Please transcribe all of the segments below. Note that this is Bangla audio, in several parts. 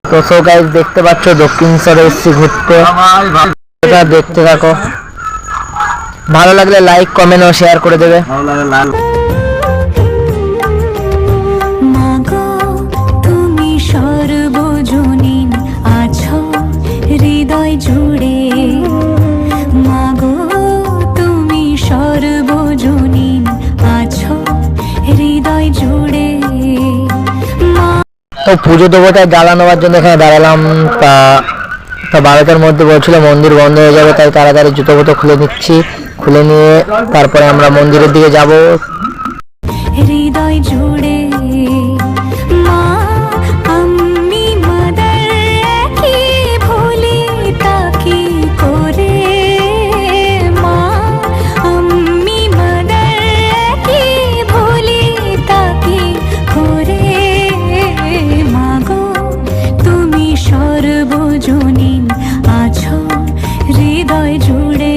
তো সো গাইস দেখতে পাচ্ছ দক্ষিণেশ্বরে এসেছি ঘুরতে। এটা দেখতে থাকো, ভালো লাগলে লাইক কমেন্ট ও শেয়ার করে দেবে। তুমি সর্বজনীন আছো হৃদয় জুড়ে, মাগো তুমি সর্বজনীন আছো হৃদয় জুড়ে। তো পুজো দেবতায় জ্বালা নেওয়ার জন্য এখানে দাঁড়ালাম। তা 12টার মধ্যে বলছিল মন্দির বন্ধ হয়ে যাবে, তাই তাড়াতাড়ি জুতো ফুতো খুলে নিচ্ছি। খুলে নিয়ে তারপরে আমরা মন্দিরের দিকে যাব। হৃদয় জুড়ে মা আমি মাদার কি ভুলি তাকি করে, মা আমি মাদার কি ভুলি তাকি করে, মাগো তুমি সর্বজনীন আছো হৃদয় জুড়ে।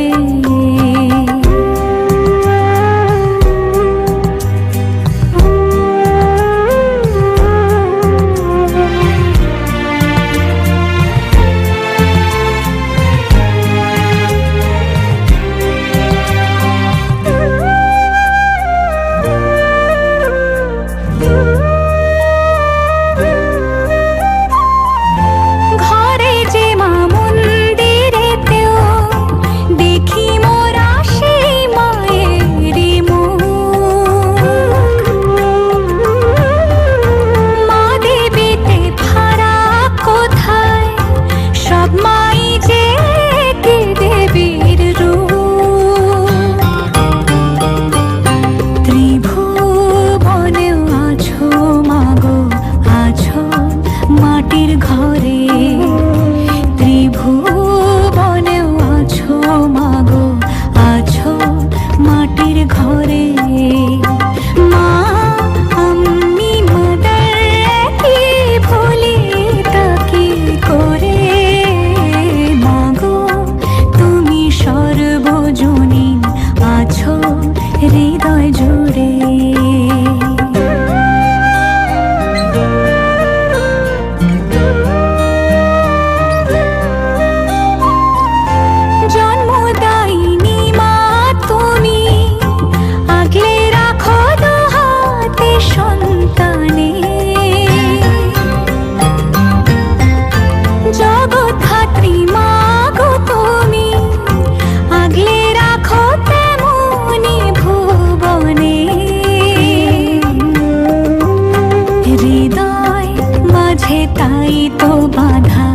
তাই তো বাধা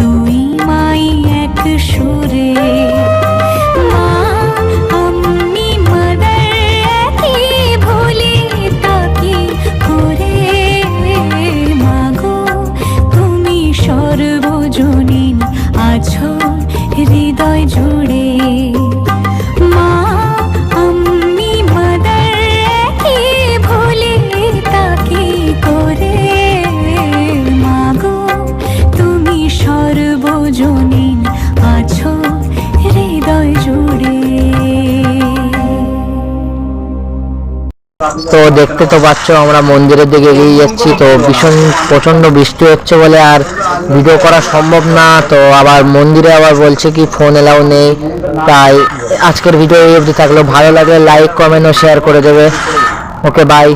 দুই মাই এক সুরে, মা আমি মাদার কি ভুলি তাকি করে, মাগো তুমি সর্বজনীন আছো হৃদয় জুড়ে, মা আমি মাদার কি ভুলি তাকি করে, সর্বজনীন আছো হৃদয় জুড়ে। তো দেখতে তো পাচ্ছ আমরা মন্দিরের দিকে এগিয়ে যাচ্ছি। তো ভীষণ প্রচন্ড বৃষ্টি হচ্ছে বলে আর ভিডিও করা সম্ভব না। তো আবার মন্দিরে আবার বলছে কি ফোন এলাও নেই। তাই আজকের ভিডিও এই অবধি থাকলো, ভালো লাগলে লাইক কমেন্ট ও শেয়ার করে দেবে। Okay bye.